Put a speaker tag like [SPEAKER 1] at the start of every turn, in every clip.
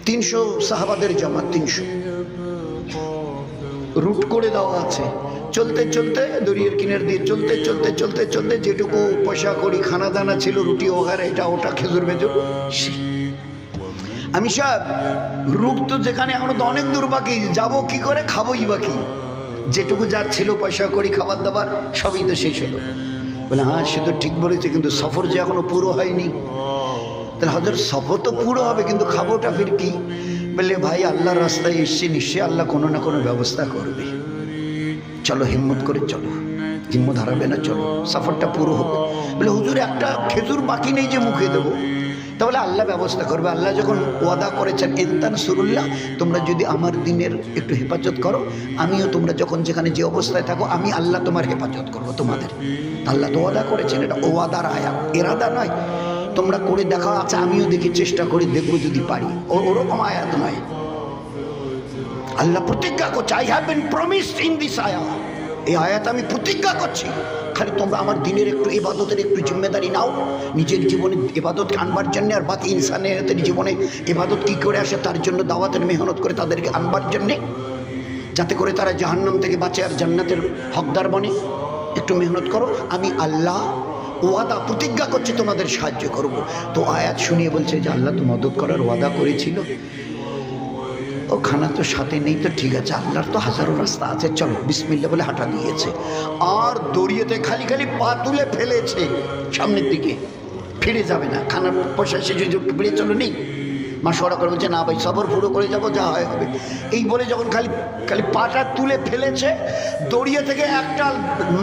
[SPEAKER 1] 300 সাহাবাদের জামাত, 300 রুট করে দেওয়া আছে। চলতে চলতে দরিয়ার কিনার দিয়ে চলতে চলতে চলতে চলতে যেটুকু পয়সা করি খানা দানা ছিল, রুটি ওগারে এটা ওটা খেজুর মেজুর, আমি সাহেব রুট তো যেখানে এখনো তো অনেক দূর বাকি, যাবো কি করে, খাবোই বাকি, যেটুকু যার ছিল পয়সা করি খাবার দাবার সবই তো শেষ হলো। বলে হ্যাঁ সে তো ঠিক বলেছে, কিন্তু সফর যে এখনো পুরো হয়নি। তাহলে হযরত সফর তো পুরো হবে, কিন্তু খাবোটা ফির কি? বললে ভাই আল্লাহর রাস্তায় এসছি, নিশ্চয়ই আল্লাহ কোনো না কোনো ব্যবস্থা করবে, চলো হিম্মত করে চলো, হিম্মত হারাবে না, চলো সফরটা পুরো হবে। বলে হুজুর একটা খেজুর বাকি নেই যে মুখে দেবো। তাহলে আল্লাহ ব্যবস্থা করবে। আল্লাহ যখন ওয়াদা করেছেন ইনতান সুরুল্লাহ, তোমরা যদি আমার দিনের একটু হেফাজত করো, আমিও তোমরা যখন যেখানে যে অবস্থায় থাকো আমি আল্লাহ তোমার হেফাজত করবো তোমাদের। আল্লাহ তো ওয়াদা করেছেন, এটা ওয়াদার আয়াত, এরাদা নয়। তোমরা করে দেখা, আচ্ছা আমিও দেখি চেষ্টা করি দেখবো যদি পারি, ওরকম আয়াত নয়। আল্লাহ প্রতিজ্ঞা করছে, I have been promised in this আয়াত, এই আয়াত আমি প্রতিজ্ঞা করছি, খালি তোমরা আমার দিনের একটু ইবাদতের একটু জিম্মেদারি নাও, নিজের জীবনে ইবাদত আনবার জন্যে, আর বাকি ইনসানের জীবনে ইবাদত কী করে আসে তার জন্য দাওয়াতের মেহনত করে তাদেরকে আনবার জন্যে, যাতে করে তারা জাহান্নাম থেকে বাঁচে আর জান্নাতের হকদার বনে। একটু মেহনত করো, আমি আল্লাহ ওয়াদা প্রতিজ্ঞা করছি তোমাদের সাহায্য করব। তো আয়াত শুনিয়ে বলছে যে আল্লাহ তো মদত করার ওয়াদা করেছিল, ও খানা তো সাথে নেই, তো ঠিক আছে আল্লাহর তো হাজারো রাস্তা আছে, চলো বিসমিল্লাহ বলে হাঁটা দিয়েছে। আর দড়িয়েতে খালি খালি পা তুলে ফেলেছে সামনের দিকে, ফিরে যাবে না, খানার পয়সা শেষে ফিরে চলো নেই। মাসোয়ারা করে বলছে না ভাই সফর পুরো করে যাবো, যা হয় হবে। এই বলে যখন খালি খালি পাটা তুলে ফেলেছে, দড়িয়ে থেকে একটা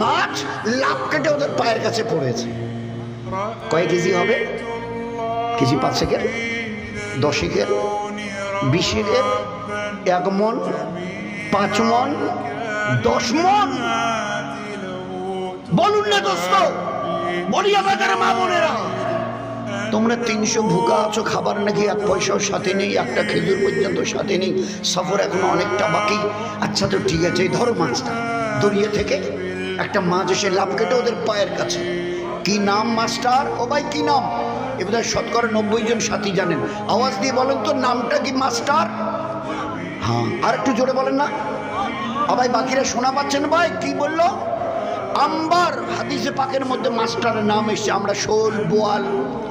[SPEAKER 1] মাছ লাফ কেটে ওদের পায়ের কাছে পড়েছে। কয় কেজি হবে? কেজি 5 সেকেন্ড, 10 সেকেন্ড, 20 সেকেন্ড, 1 মন, 5 মন, 10 মন। বলুন না দোস্ত, বলি আমাদের মা বোনেরা, তোমরা 300 ভুকা আছো, খাবার নাকি 1 পয়সাও সাথে নেই, একটা খেজুর পর্যন্ত সাথে নেই, সফর এখন অনেকটা বাকি। আচ্ছা তো ঠিক আছে, ধরো মাছটা। দড়িয়ে থেকে একটা মাছ এসে লাফ কেটে ওদের পায়ের কাছে। কি নাম মাস্টার? ও ভাই কি নাম? এবার 90% জন সাথী জানেন, আওয়াজ দিয়ে বলেন তো নামটা কি মাস্টার? হ্যাঁ, আর একটু জোরে বলেন না ভাই, বাকিরা শোনা পাচ্ছেন ভাই? কি বললো? আম্বার। হাদিসে পাকের মধ্যে মাস্টারের নাম এসছে, আমরা শোল, বোয়াল,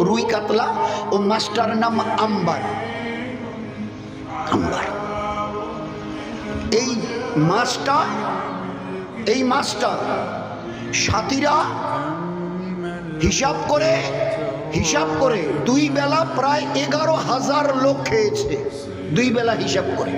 [SPEAKER 1] রুই, কাতলা, ও মাস্টারের নাম আম্বার। আম্বার এই মাছটা সাথীরা হিসাব করে 2 বেলা প্রায় 11,000 লোক খেয়েছে, 2 বেলা হিসাব করে।